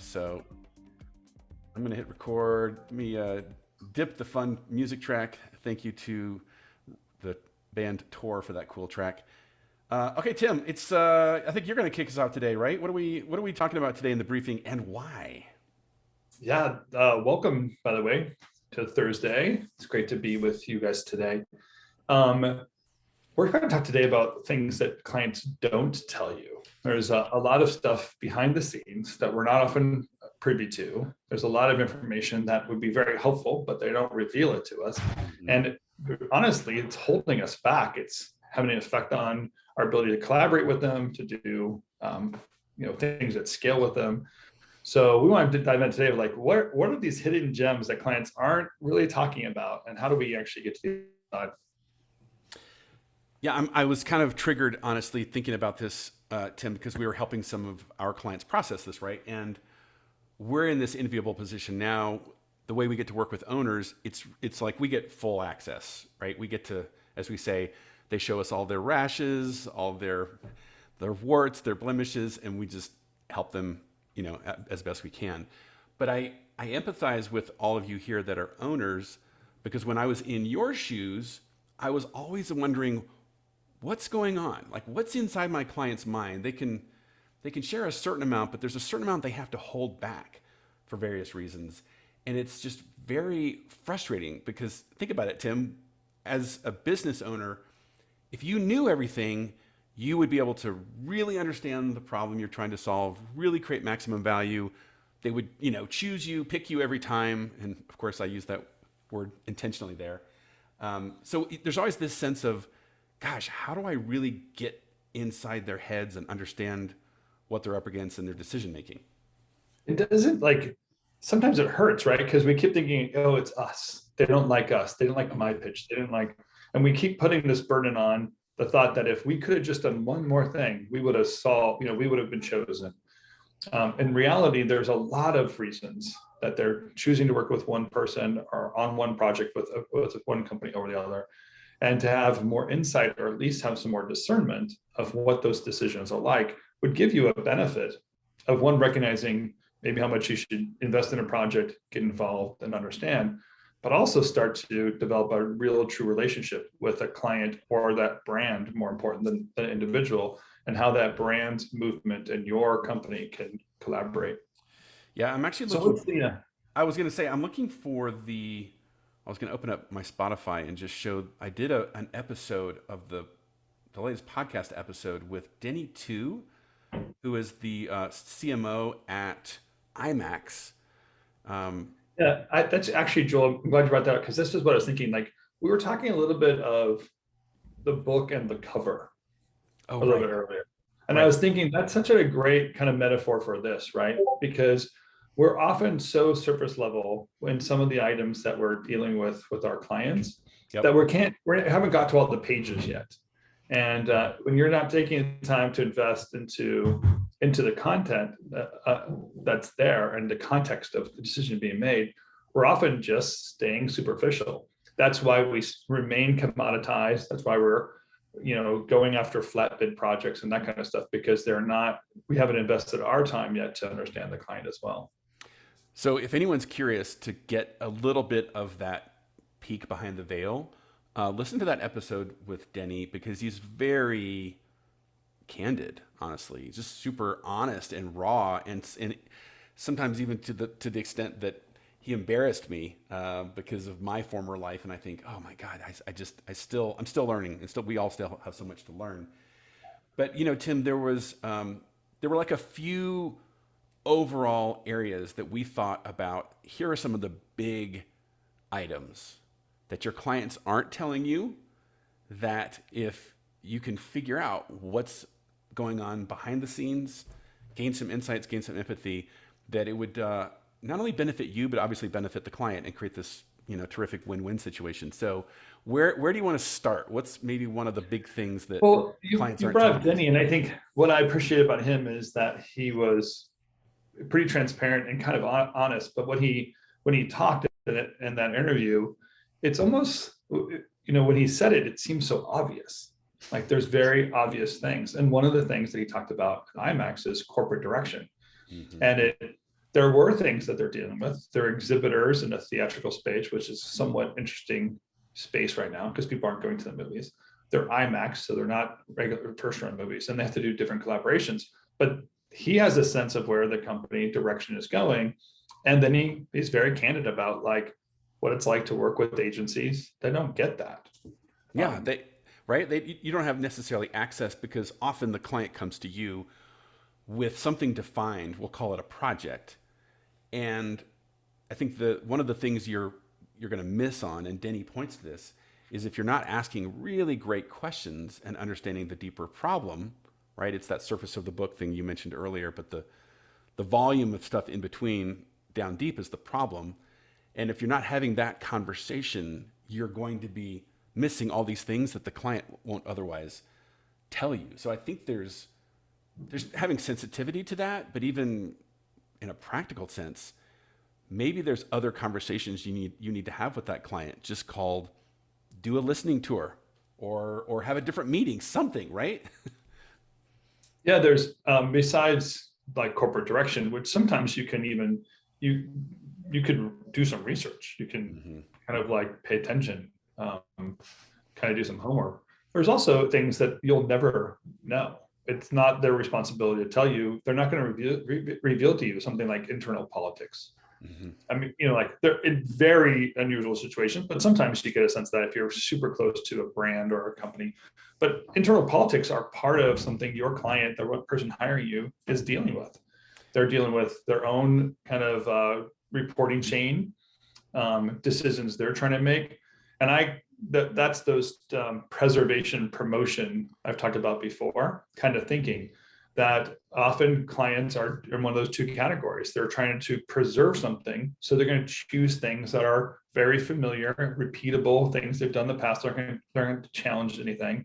So I'm going to hit record. Let me dip the fun music track. Thank you to the band Tor for that cool track. Okay, Tim, it's I think you're going to kick us off today, right? What are we talking about today in the briefing, and why? Yeah, welcome, by the way, to Thursday. It's great to be with you guys today. We're going to talk today about things that clients don't tell you. There's a lot of stuff behind the scenes that we're not often privy to. There's a lot of information that would be very helpful, but they don't reveal it to us. And honestly, it's holding us back. It's having an effect on our ability to collaborate with them, to do things at scale with them. So we wanted to dive in today of like, what are these hidden gems that clients aren't really talking about, and how do we actually get to the Yeah, I was kind of triggered, honestly, thinking about this, Tim, because we were helping some of our clients process this, right? And we're in this enviable position now. The way we get to work with owners, it's like we get full access, right? We get to, as we say, they show us all their rashes, all their warts, their blemishes, and we just help them, as best we can. But I empathize with all of you here that are owners, because when I was in your shoes, I was always wondering, what's going on? Like, what's inside my client's mind? They can share a certain amount, but there's a certain amount they have to hold back for various reasons. And it's just very frustrating, because think about it, Tim, as a business owner, if you knew everything, you would be able to really understand the problem you're trying to solve, really create maximum value. They would, choose you, pick you every time. And of course, I use that word intentionally there. So there's always this sense of, gosh, how do I really get inside their heads and understand what they're up against in their decision making? It doesn't, sometimes it hurts, right? Because we keep thinking, oh, it's us. They don't like us. They didn't like my pitch. They didn't like, and we keep putting this burden on the thought that if we could have just done one more thing, we would have solved, we would have been chosen. In reality, there's a lot of reasons that they're choosing to work with one person or on one project with one company over the other. And to have more insight, or at least have some more discernment of what those decisions are like, would give you a benefit of one, recognizing maybe how much you should invest in a project, get involved and understand, but also start to develop a real true relationship with a client or that brand, more important than the individual, and how that brand movement and your company can collaborate. Yeah, I'm actually looking. I was going to say, I'm looking for I was going to open up my Spotify and just show, I did an episode of the latest podcast episode with Denny 2, who is the CMO at IMAX. That's actually, Joel, I'm glad you brought that up, because this is what I was thinking. Like, we were talking a little bit of the book and the cover little bit earlier. And I was thinking that's such a great kind of metaphor for this, right? Because we're often so surface level in some of the items that we're dealing with our clients, that we haven't got to all the pages yet. And when you're not taking the time to invest into the content that's there and the context of the decision being made, we're often just staying superficial. That's why we remain commoditized. That's why we're going after flat bid projects and that kind of stuff, because we haven't invested our time yet to understand the client as well. So if anyone's curious to get a little bit of that peek behind the veil, listen to that episode with Denny, because he's very candid, honestly. He's just super honest and raw, and sometimes even to the extent that he embarrassed me because of my former life. And I think, oh my God, I'm still learning, and we all still have so much to learn. But Tim, there were like a few overall areas that we thought about. Here are some of the big items that your clients aren't telling you, that if you can figure out what's going on behind the scenes, gain some insights, gain some empathy, that it would not only benefit you, but obviously benefit the client and create this terrific win-win situation. So where do you want to start? What's maybe one of the big things that clients aren't brought up Denny, and I think what I appreciate about him is that he was pretty transparent and kind of honest. But when he talked in that interview, it's almost, when he said it, it seems so obvious. Like, there's very obvious things. And one of the things that he talked about at IMAX is corporate direction. Mm-hmm. And there were things that they're dealing with. They're exhibitors in a theatrical space, which is somewhat interesting space right now because people aren't going to the movies. They're IMAX, so they're not regular first run movies, and they have to do different collaborations. But he has a sense of where the company direction is going. And then he's very candid about like what it's like to work with agencies that don't get that. Yeah, you don't have necessarily access because often the client comes to you with something defined. We'll call it a project. And I think one of the things you're going to miss on, and Denny points to this, is if you're not asking really great questions and understanding the deeper problem, right? It's that surface of the book thing you mentioned earlier, but the volume of stuff in between down deep is the problem. And if you're not having that conversation, you're going to be missing all these things that the client won't otherwise tell you. So I think there's having sensitivity to that, but even in a practical sense, maybe there's other conversations you need to have with that client, just called do a listening tour or have a different meeting, something, right? Yeah, there's besides like corporate direction, which sometimes you can even you could do some research. You can kind of like pay attention, kind of do some homework. There's also things that you'll never know. It's not their responsibility to tell you. They're not going to reveal to you something like internal politics. I mean, like they're in very unusual situations, but sometimes you get a sense that if you're super close to a brand or a company, but internal politics are part of something your client, the person hiring you, is dealing with. They're dealing with their own kind of reporting chain decisions they're trying to make, and that's those preservation promotion I've talked about before kind of thinking. That often clients are in one of those two categories. They're trying to preserve something, so they're going to choose things that are very familiar, repeatable things they've done in the past. They're not going to challenge anything,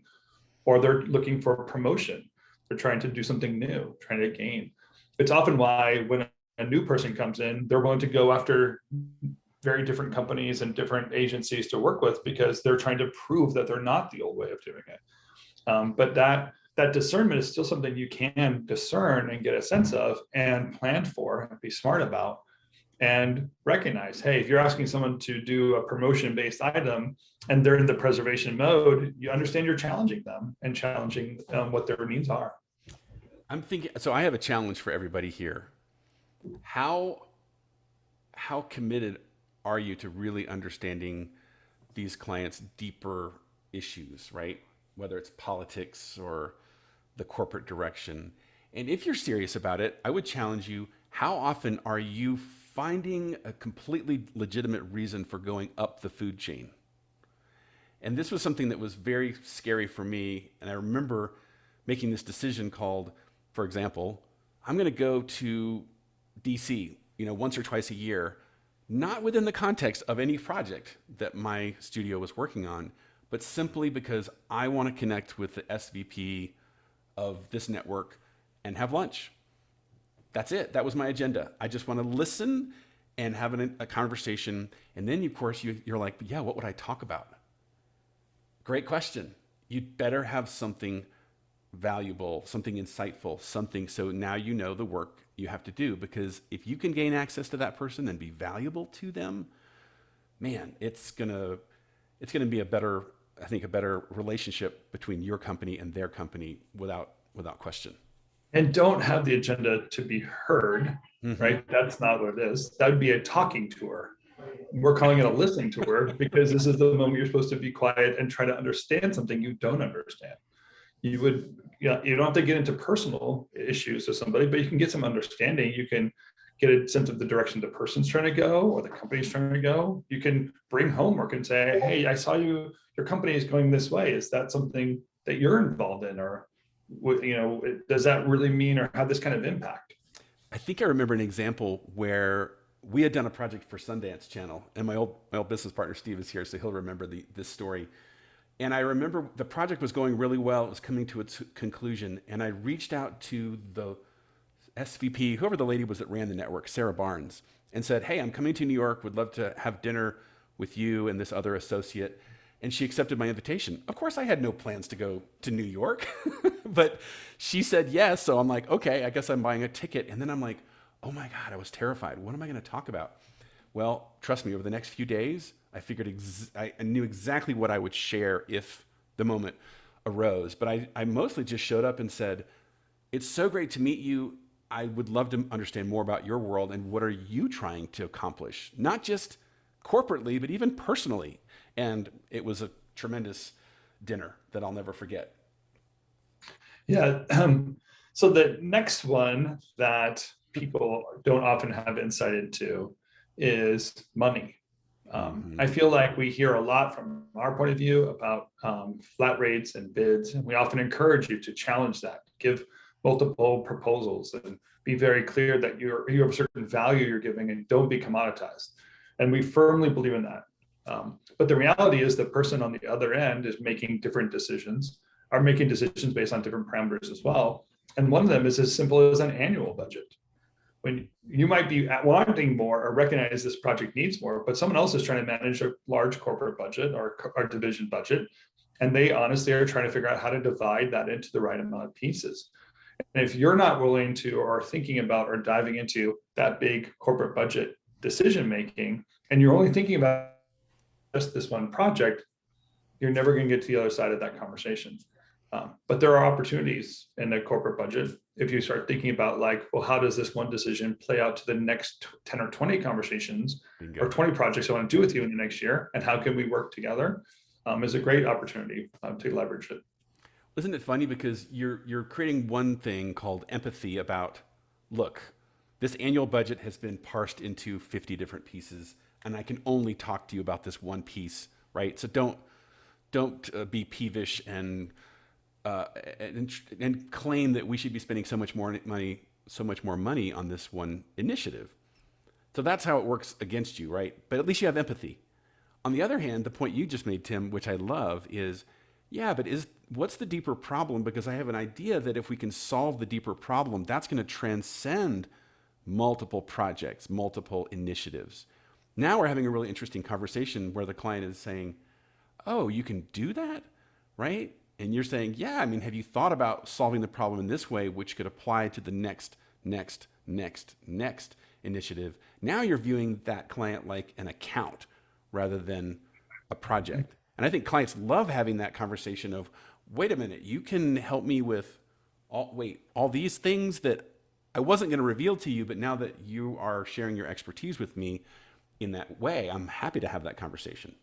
or they're looking for promotion. They're trying to do something new, trying to gain. It's often why when a new person comes in, they're willing to go after very different companies and different agencies to work with because they're trying to prove that they're not the old way of doing it. But that discernment is still something you can discern and get a sense of and plan for and be smart about and recognize, hey, if you're asking someone to do a promotion-based item and they're in the preservation mode, you understand you're challenging them and challenging what their needs are. I'm thinking, so I have a challenge for everybody here. How committed are you to really understanding these clients' deeper issues, right? Whether it's politics or the corporate direction. And if you're serious about it, I would challenge you, how often are you finding a completely legitimate reason for going up the food chain? And this was something that was very scary for me. And I remember making this decision called, for example, I'm going to go to DC, once or twice a year, not within the context of any project that my studio was working on, but simply because I want to connect with the SVP of this network and have lunch. That's it. That was my agenda. I just want to listen and have a conversation. And then, of course, you're like, yeah, what would I talk about? Great question. You'd better have something valuable, something insightful, something so now you know the work you have to do. Because if you can gain access to that person and be valuable to them, man, it's gonna be a better relationship between your company and their company without question. And don't have the agenda to be heard, right? That's not what it is. That would be a talking tour. We're calling it a listening tour because this is the moment you're supposed to be quiet and try to understand something you don't understand. You don't have to get into personal issues with somebody, but you can get some understanding. You can get a sense of the direction the person's trying to go or the company's trying to go. You can bring homework and say, hey, I saw your company is going this way. Is that something that you're involved in? Or, does that really mean or have this kind of impact? I think I remember an example where we had done a project for Sundance Channel, and my old business partner, Steve, is here, so he'll remember this story. And I remember the project was going really well. It was coming to its conclusion. And I reached out to the SVP, whoever the lady was that ran the network, Sarah Barnes, and said, hey, I'm coming to New York. Would love to have dinner with you and this other associate. And she accepted my invitation. Of course, I had no plans to go to New York, but she said yes. So I'm like, okay, I guess I'm buying a ticket. And then I'm like, oh my God, I was terrified. What am I going to talk about? Well, trust me, over the next few days, I figured I knew exactly what I would share if the moment arose. But I mostly just showed up and said, it's so great to meet you. I would love to understand more about your world and what are you trying to accomplish, not just corporately, but even personally. And it was a tremendous dinner that I'll never forget. Yeah. So the next one that people don't often have insight into is money. I feel like we hear a lot from our point of view about flat rates and bids, and we often encourage you to challenge that, give multiple proposals, and be very clear that you have a certain value you're giving, and don't be commoditized. And we firmly believe in that. But the reality is the person on the other end is making different decisions, are making decisions based on different parameters as well. And one of them is as simple as an annual budget. When you might be wanting more or recognize this project needs more, but someone else is trying to manage a large corporate budget or division budget, and they honestly are trying to figure out how to divide that into the right amount of pieces. And if you're not willing to, or thinking about, or diving into that big corporate budget decision making, and you're only thinking about just this one project, you're never going to get to the other side of that conversation. But there are opportunities in the corporate budget if you start thinking about like, well, how does this one decision play out to the next 10 or 20 conversations or 20 projects I want to do with you in the next year, and how can we work together, is a great opportunity to leverage it. Isn't it funny because you're creating one thing called empathy about, look, this annual budget has been parsed into 50 different pieces, and I can only talk to you about this one piece, right? So don't be peevish and claim that we should be spending so much more money on this one initiative. So that's how it works against you, right? But at least you have empathy. On the other hand, the point you just made, Tim, which I love, is, yeah, but what's the deeper problem? Because I have an idea that if we can solve the deeper problem, that's going to transcend multiple projects, multiple initiatives. Now we're having a really interesting conversation where the client is saying, oh, you can do that, right? And you're saying, yeah, I mean, have you thought about solving the problem in this way, which could apply to the next initiative? Now you're viewing that client like an account rather than a project. And I think clients love having that conversation of, wait a minute, you can help me with all these things that I wasn't going to reveal to you, but now that you are sharing your expertise with me in that way, I'm happy to have that conversation.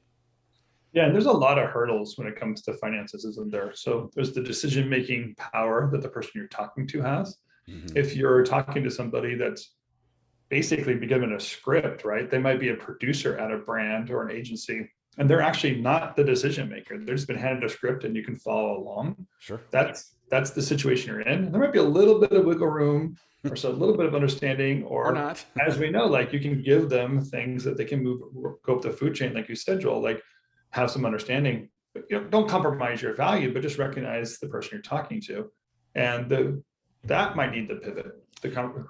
Yeah, and there's a lot of hurdles when it comes to finances, isn't there? So there's the decision-making power that the person you're talking to has. Mm-hmm. If you're talking to somebody that's basically be given a script, right? They might be a producer at a brand or an agency, and they're actually not the decision maker. They've just been handed a script and you can follow along. Sure. That's the situation you're in. There might be a little bit of wiggle room or so a little bit of understanding, or not. As we know, like you can give them things that they can go up the food chain, like you said, Joel, like have some understanding. Don't compromise your value, but just recognize the person you're talking to, and that might need the pivot.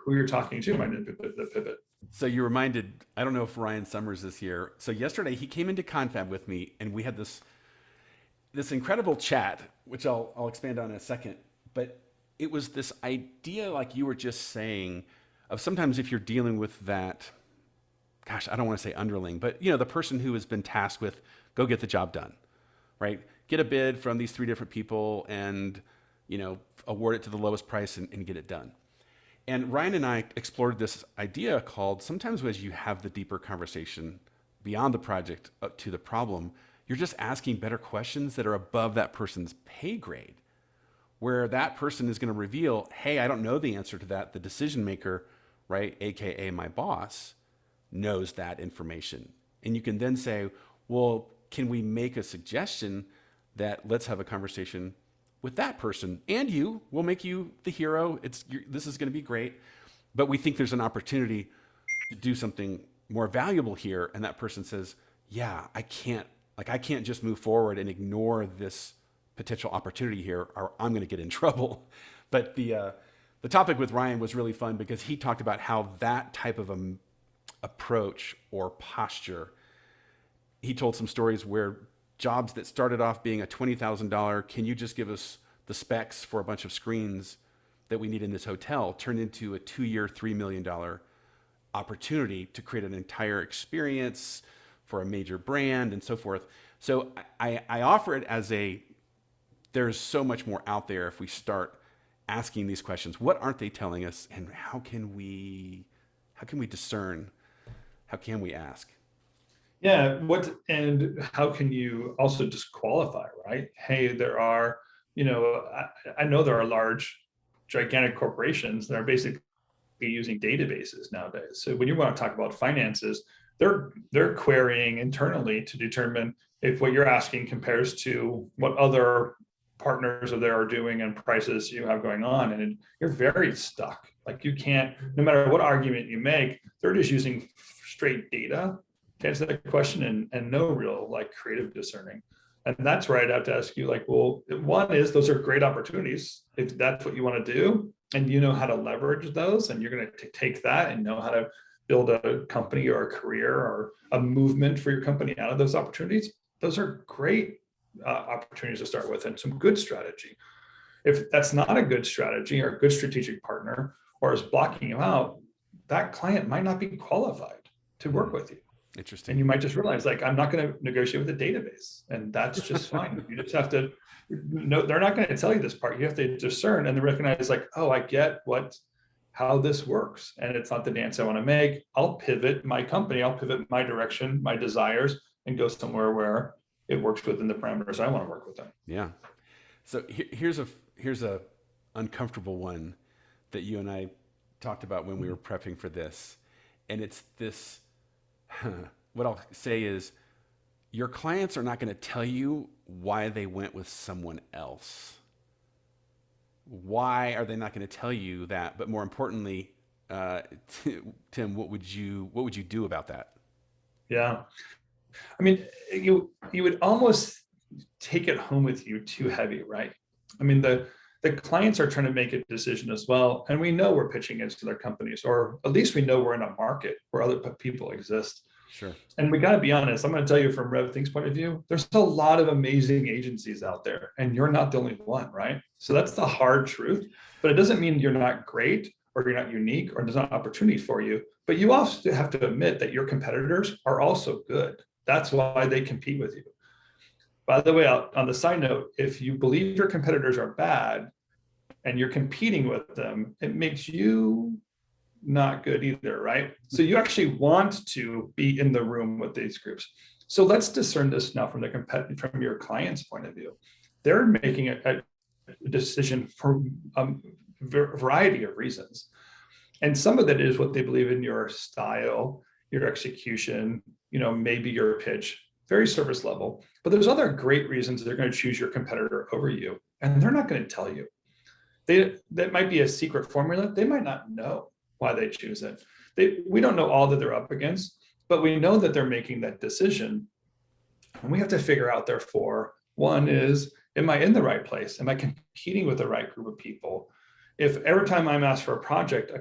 Who you're talking to might need the pivot. So you reminded, I don't know if Ryan Summers is here. So yesterday he came into Confab with me, and we had this incredible chat, which I'll expand on in a second. But it was this idea, like you were just saying, of sometimes if you're dealing with that, gosh, I don't want to say underling, but the person who has been tasked with go get the job done, right? Get a bid from these 3 different people and, award it to the lowest price and get it done. And Ryan and I explored this idea called, sometimes as you have the deeper conversation beyond the project up to the problem, you're just asking better questions that are above that person's pay grade, where that person is going to reveal, hey, I don't know the answer to that. The decision maker, right, AKA my boss, knows that information. And you can then say, well, can we make a suggestion that let's have a conversation with that person, and we'll make you the hero. This is going to be great, but we think there's an opportunity to do something more valuable here. And that person says, yeah, I can't just move forward and ignore this potential opportunity here, or I'm going to get in trouble. But the topic with Ryan was really fun because he talked about how that type of approach or posture, he told some stories where jobs that started off being a $20,000, can you just give us the specs for a bunch of screens, that we need in this hotel turned into a 2-year, $3 million opportunity to create an entire experience for a major brand and so forth. So I offer it as there's so much more out there if we start asking these questions. What aren't they telling us, and how can we discern? How can we ask? Yeah, and how can you also disqualify, right? Hey, there are, I know there are large, gigantic corporations that are basically using databases nowadays. So when you want to talk about finances, they're querying internally to determine if what you're asking compares to what other partners of there are doing and prices you have going on. And you're very stuck. Like you can't, no matter what argument you make, they're just using straight data to answer that question and no real like creative discerning. And that's where I'd have to ask you, like, well, one is those are great opportunities if that's what you want to do and you know how to leverage those, and you're going to take that and know how to build a company or a career or a movement for your company out of those opportunities. Those are great opportunities to start with and some good strategy. If that's not a good strategy or a good strategic partner or is blocking you out, that client might not be qualified to work with you. Interesting. And you might just realize, like, I'm not going to negotiate with a database, and that's just fine. You just have to know they're not going to tell you this part. You have to discern and then recognize, like, oh, I get how this works, and it's not the dance I want to make. I'll pivot my company, I'll pivot my direction, my desires, and go somewhere where it works within the parameters I want to work with them. Yeah. So here's a uncomfortable one that you and I talked about when we were prepping for this, and it's this. What I'll say is, your clients are not going to tell you why they went with someone else. Why are they not going to tell you that? But more importantly, Tim, what would you do about that? Yeah. I mean, you would almost take it home with you too heavy, right? I mean, the clients are trying to make a decision as well. And we know we're pitching into their companies, or at least we know we're in a market where other people exist. Sure. And we got to be honest. I'm going to tell you from RevThink's point of view, there's a lot of amazing agencies out there, and you're not the only one, right? So that's the hard truth. But it doesn't mean you're not great or you're not unique or there's not opportunity for you. But you also have to admit that your competitors are also good. That's why they compete with you. By the way, on the side note, if you believe your competitors are bad and you're competing with them, it makes you not good either, right? So you actually want to be in the room with these groups. So let's discern this now from your client's point of view. They're making a decision for a variety of reasons. And some of that is what they believe in your style, your execution, maybe your pitch, very surface level. But there's other great reasons they're going to choose your competitor over you. And they're not going to tell you. That might be a secret formula. They might not know why they choose it. We don't know all that they're up against, but we know that they're making that decision. And we have to figure out, therefore, one is, am I in the right place? Am I competing with the right group of people? If every time I'm asked for a project,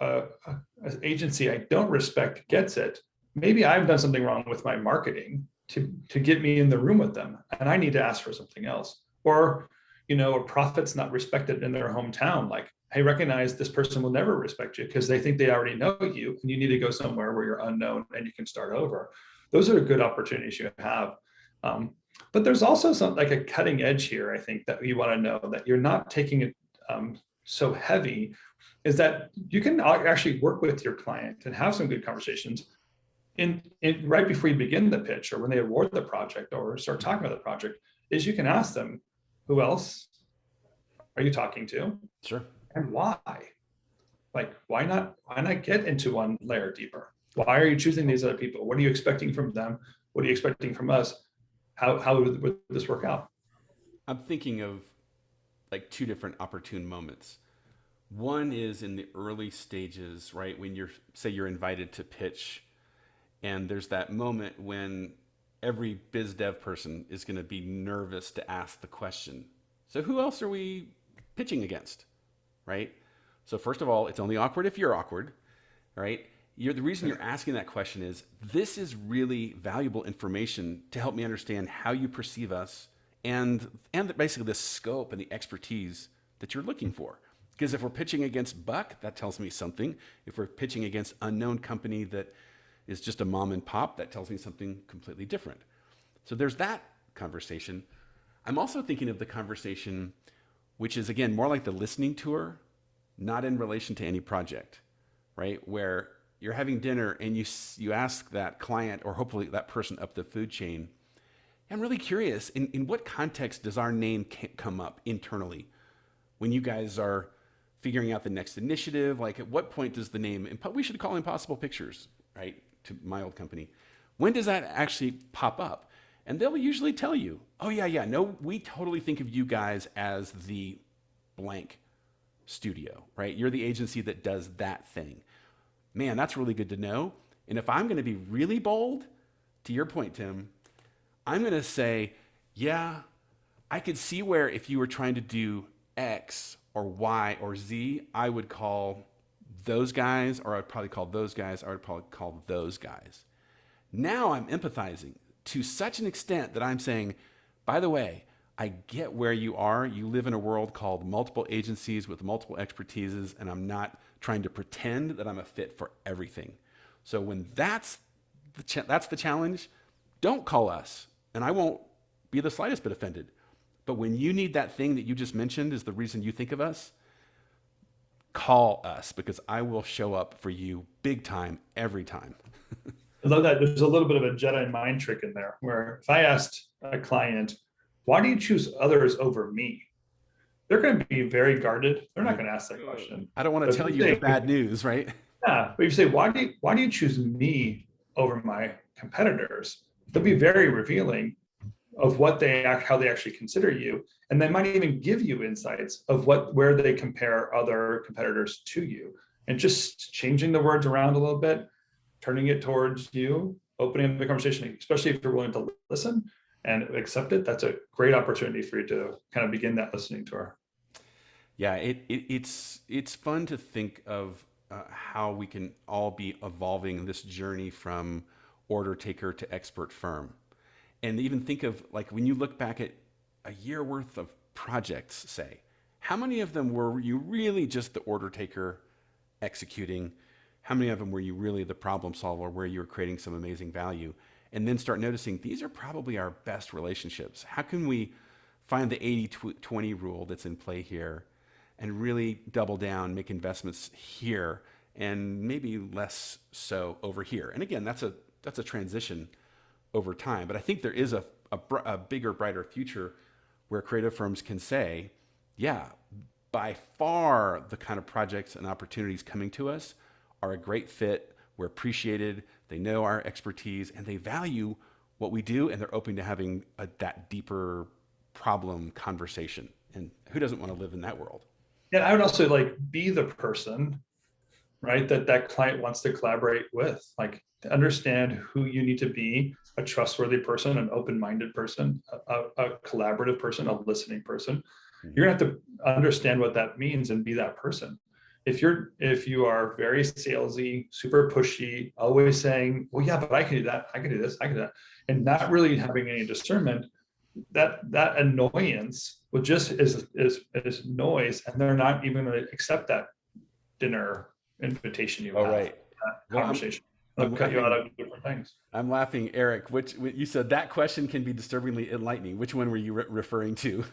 an agency I don't respect gets it, maybe I've done something wrong with my marketing to get me in the room with them, and I need to ask for something else. Or, a prophet's not respected in their hometown. Like, hey, recognize this person will never respect you because they think they already know you, and you need to go somewhere where you're unknown and you can start over. Those are good opportunities you have. But there's also some, like, a cutting edge here, I think, that you want to know that you're not taking it so heavy, is that you can actually work with your client and have some good conversations in right before you begin the pitch, or when they award the project or start talking about the project, is you can ask them, who else are you talking to? Sure. And why? Like, why not get into one layer deeper? Why are you choosing these other people? What are you expecting from them? What are you expecting from us? How would this work out? I'm thinking of like two different opportune moments. One is in the early stages, right? When you're invited to pitch, and there's that moment when every biz dev person is going to be nervous to ask the question. So who else are we pitching against? Right? So first of all, it's only awkward if you're awkward, right? The reason you're asking that question is, this is really valuable information to help me understand how you perceive us and basically the scope and the expertise that you're looking for. Because if we're pitching against Buck, that tells me something. If we're pitching against unknown company that is just a mom and pop, that tells me something completely different. So there's that conversation. I'm also thinking of the conversation, which is, again, more like the listening tour, not in relation to any project, right? Where you're having dinner and you ask that client, or hopefully that person up the food chain, I'm really curious, in what context does our name come up internally when you guys are figuring out the next initiative? Like, at what point does the name, we should call Impossible Pictures, right? To my old company. When does that actually pop up? And they'll usually tell you, oh yeah, no, we totally think of you guys as the blank studio, right? You're the agency that does that thing. Man, that's really good to know. And if I'm going to be really bold, to your point, Tim, I'm going to say, yeah, I could see where if you were trying to do X or Y or Z, I would call those guys, or I'd probably call those guys, or I would probably call those guys. Now I'm empathizing to such an extent that I'm saying, by the way, I get where you are. You live in a world called multiple agencies with multiple expertises, and I'm not trying to pretend that I'm a fit for everything. So when that's the challenge, don't call us, and I won't be the slightest bit offended. But when you need that thing that you just mentioned is the reason you think of us, call us, because I will show up for you big time every time. I love that. There's a little bit of a Jedi mind trick in there, where if I asked a client, why do you choose others over me? They're going to be very guarded. They're not going to ask that question. I don't want to tell you the bad news, right? Yeah, but if you say, why do you choose me over my competitors? They'll be very revealing of how they actually consider you. And they might even give you insights of where they compare other competitors to you. And just changing the words around a little bit, turning it towards you, opening up the conversation, especially if you're willing to listen and accept it, that's a great opportunity for you to kind of begin that listening tour. Yeah, it's fun to think of how we can all be evolving this journey from order taker to expert firm. And even think of, like, when you look back at a year worth of projects, say, how many of them were you really just the order taker executing? How many of them were you really the problem solver where you were creating some amazing value? And then start noticing these are probably our best relationships. How can we find the 80-20 rule that's in play here and really double down, make investments here, and maybe less so over here? And again, that's a transition over time. But I think there is a bigger, brighter future where creative firms can say, yeah, by far the kind of projects and opportunities coming to us are a great fit. We're appreciated. They know our expertise and they value what we do, and they're open to having that deeper problem conversation. And who doesn't want to live in that world? Yeah, I would also be the person, right, that client wants to collaborate with, to understand who you need to be: a trustworthy person, an open-minded person, a collaborative person, a listening person. You're gonna have to understand what that means and be that person. If you are very salesy, super pushy, always saying, well, yeah, but I can do that, I can do this, I can do that, and not really having any discernment, that annoyance will just is noise, and they're not even going to accept that dinner invitation you have. Right. That conversation. They'll cut you out of different things. I'm laughing, Eric. Which you said that question can be disturbingly enlightening. Which one were you referring to?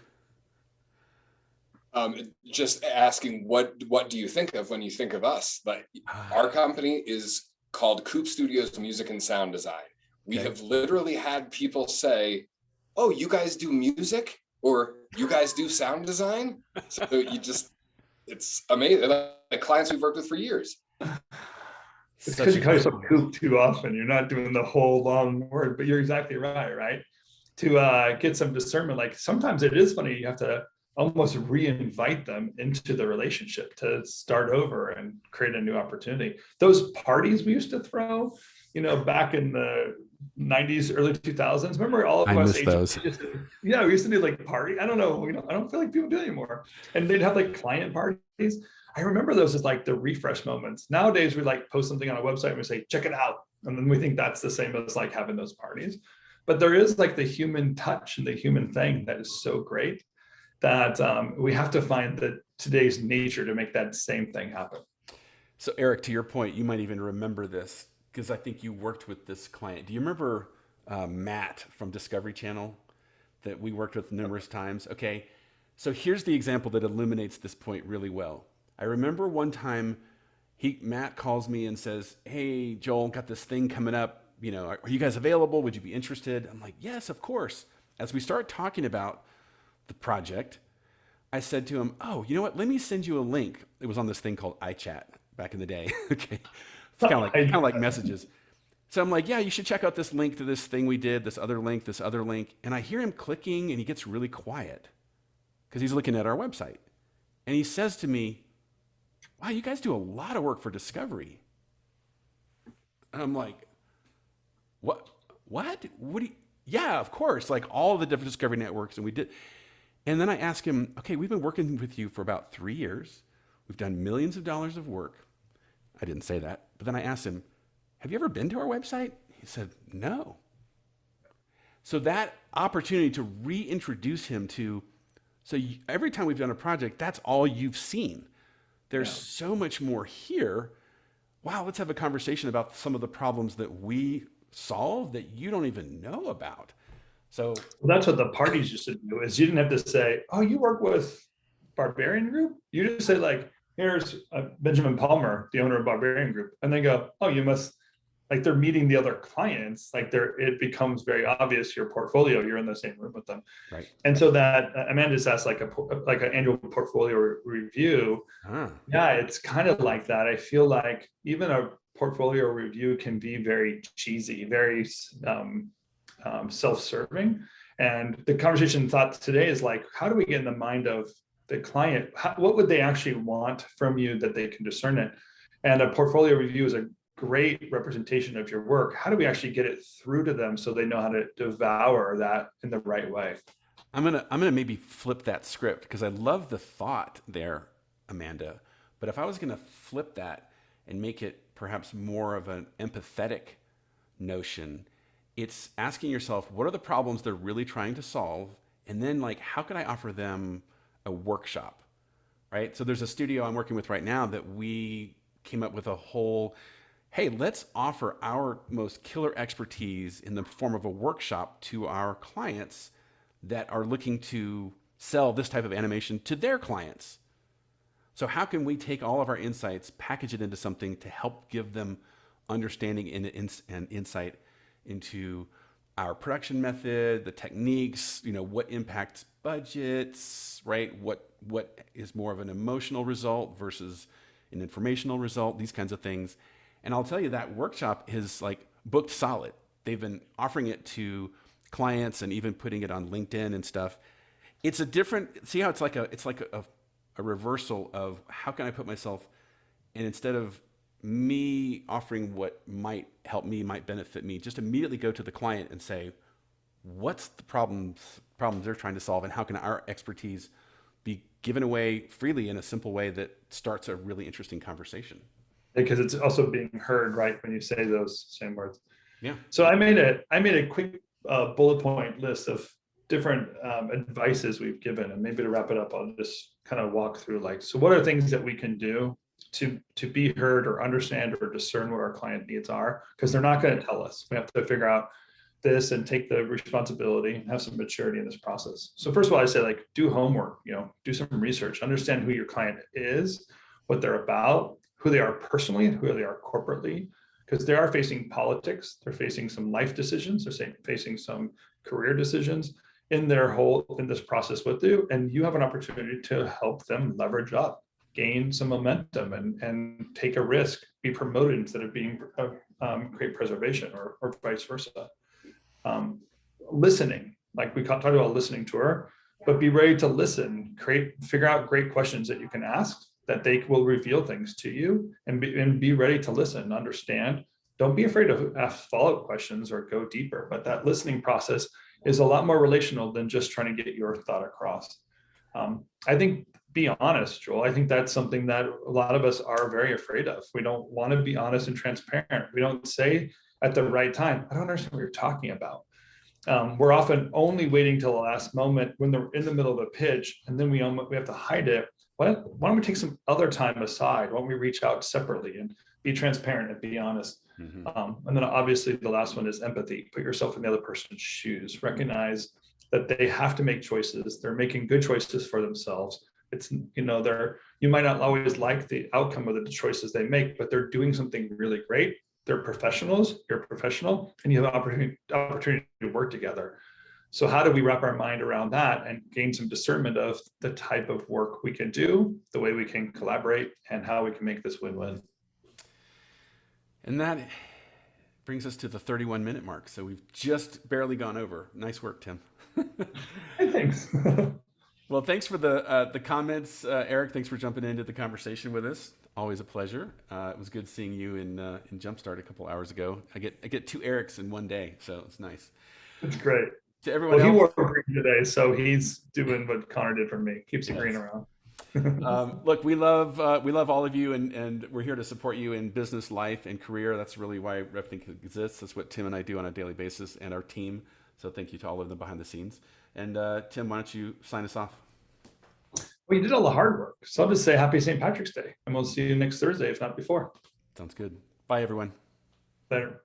Just asking, what do you think of when you think of us? Like, our company is called Coop Studios Music and Sound Design. We have literally had people say, oh, you guys do music, or you guys do sound design? So it's amazing. The clients we've worked with for years. It's because you call yourself Coop too often. You're not doing the whole long word, but you're exactly right? To get some discernment, sometimes it is funny, you have to almost re-invite them into the relationship to start over and create a new opportunity. Those parties we used to throw, back in the 90s, early 2000s. Remember all of us? I miss those. We used to do party. I don't know. I don't feel like people do it anymore. And they'd have client parties. I remember those as the refresh moments. Nowadays we post something on a website and we say, check it out. And then we think that's the same as having those parties. But there is the human touch and the human thing that is so great. that we have to find today's nature to make that same thing happen. So Eric, to your point, you might even remember this because I think you worked with this client. Do you remember Matt from Discovery Channel that we worked with numerous times? Okay, so here's the example that illuminates this point really well. I remember one time Matt calls me and says, "Hey, Joel, got this thing coming up. You know, are you guys available? Would you be interested?" I'm like, "Yes, of course." As we start talking about the project, I said to him, "Oh, you know what? Let me send you a link." It was on this thing called iChat back in the day. Okay, it's kind of like messages. So I'm like, "Yeah, you should check out this link to this thing we did, this other link. And I hear him clicking, and he gets really quiet because he's looking at our website. And he says to me, "Wow, you guys do a lot of work for Discovery." And I'm like, What? What do you, yeah, of course. Like all the different Discovery networks. And we did. And then I asked him, "Okay, we've been working with you for about 3 years. We've done millions of dollars of work." I didn't say that. But then I asked him, "Have you ever been to our website?" He said, "No." So that opportunity to reintroduce him to, every time we've done a project, that's all you've seen. There's so much more here. Wow, let's have a conversation about some of the problems that we solve that you don't even know about. So that's what the parties used to do, is you didn't have to say, "Oh, you work with Barbarian Group?" You just say like, "Here's Benjamin Palmer, the owner of Barbarian Group." And they go, "Oh, you must," like they're meeting the other clients, like it becomes very obvious your portfolio, you're in the same room with them. right. And so that Amanda just asked like an annual portfolio review. Yeah, it's kind of like that. I feel like even a portfolio review can be very cheesy, very self-serving. And the conversation thought today is like, how do we get in the mind of the client? What would they actually want from you that they can discern it? And a portfolio review is a great representation of your work. How do we actually get it through to them so they know how to devour that in the right way? I'm gonna maybe flip that script because I love the thought there, Amanda. But if I was gonna flip that and make it perhaps more of an empathetic notion, it's asking yourself, what are the problems they're really trying to solve? And then like, how can I offer them a workshop, right? So there's a studio I'm working with right now that we came up with a whole, hey, let's offer our most killer expertise in the form of a workshop to our clients that are looking to sell this type of animation to their clients. So how can we take all of our insights, package it into something to help give them understanding and insight into our production method, the techniques, what impacts budgets, right? What is more of an emotional result versus an informational result, these kinds of things. And I'll tell you that workshop is like booked solid. They've been offering it to clients and even putting it on LinkedIn and stuff. It's a different, see how it's like a reversal of how can I put myself, and instead of me offering what might help me, might benefit me, just immediately go to the client and say, what's the problems they're trying to solve, and how can our expertise be given away freely in a simple way that starts a really interesting conversation? Because it's also being heard, right, when you say those same words. Yeah. So I made a quick bullet point list of different advices we've given, and maybe to wrap it up, I'll just kind of walk through like, so what are things that we can do to be heard or understand or discern what our client needs are? Because they're not going to tell us. We have to figure out this and take the responsibility and have some maturity in this process. So first of all, I say like, do homework, do some research, understand who your client is, what they're about, who they are personally, and who they are corporately, because they are facing politics. They're facing some life decisions. They're facing some career decisions in this process with you. And you have an opportunity to help them leverage up, gain some momentum, and take a risk, be promoted instead of being create preservation, or vice versa. Listening, like we talked about a listening tour, but be ready to listen, figure out great questions that you can ask, that they will reveal things to you, and be ready to listen and understand. Don't be afraid to ask follow-up questions or go deeper, but that listening process is a lot more relational than just trying to get your thought across. I think, be honest, Joel. I think that's something that a lot of us are very afraid of. We don't want to be honest and transparent. We don't say at the right time, I don't understand what you're talking about. we're often only waiting till the last moment when they're in the middle of a pitch, and then we have to hide it. Why don't we take some other time aside? Why don't we reach out separately and be transparent and be honest? And then obviously the last one is empathy. Put yourself in the other person's shoes. Recognize that they have to make choices. They're making good choices for themselves. It's, you might not always like the outcome of the choices they make, but they're doing something really great. They're professionals, you're a professional, and you have opportunity to work together. So how do we wrap our mind around that and gain some discernment of the type of work we can do, the way we can collaborate, and how we can make this win-win? And that brings us to the 31-minute mark. So we've just barely gone over. Nice work, Tim. Hey, thanks. Well, thanks for the comments, Eric. Thanks for jumping into the conversation with us. Always a pleasure. It was good seeing you in Jumpstart a couple hours ago. I get 2 Erics in one day, so it's nice. It's great. To everyone Well, he else, wore green today, so he's doing what Connor did for me. Keeps it green around. Look, we love all of you, and we're here to support you in business, life, and career. That's really why RevThink exists. That's what Tim and I do on a daily basis, and our team. So thank you to all of them behind the scenes. And Tim, why don't you sign us off? Well, you did all the hard work. So I'll just say happy St. Patrick's Day, and we'll see you next Thursday, if not before. Sounds good. Bye, everyone. Later.